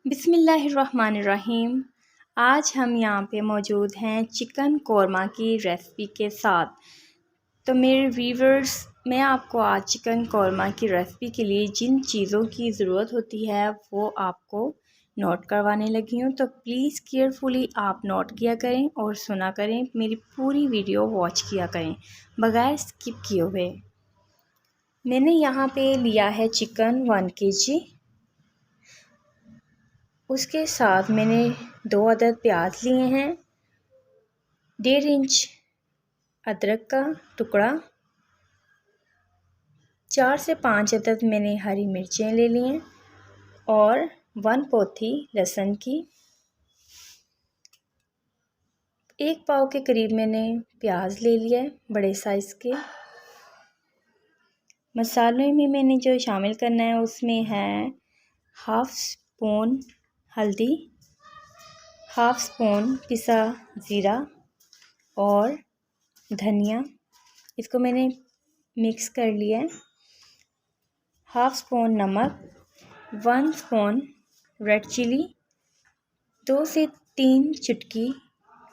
बिस्मिल्लाहिर्रहमानिर्रहीम। आज हम यहाँ पे मौजूद हैं चिकन कोरमा की रेसिपी के साथ। तो मेरे व्यूवर्स, मैं आपको आज चिकन कोरमा की रेसिपी के लिए जिन चीज़ों की ज़रूरत होती है वो आपको नोट करवाने लगी हूँ। तो प्लीज़ केयरफुली आप नोट किया करें और सुना करें, मेरी पूरी वीडियो वॉच किया करें बगैर स्किप किए हुए। मैंने यहाँ पे लिया है चिकन 1 kg। उसके साथ मैंने 2 अदद प्याज लिए हैं, 1.5 इंच अदरक का टुकड़ा, 4 से 5 अदद मैंने हरी मिर्चें ले ली हैं और 1 पोथी लहसुन की। 1 पाव के करीब मैंने प्याज ले लिया है बड़े साइज़ के। मसालों में मैंने जो शामिल करना है उसमें है 1/2 स्पून हल्दी, 1/2 स्पून पिसा ज़ीरा और धनिया। इसको मैंने मिक्स कर लिया है। 1/2 स्पून नमक, 1 स्पून रेड चिली, 2 से 3 चुटकी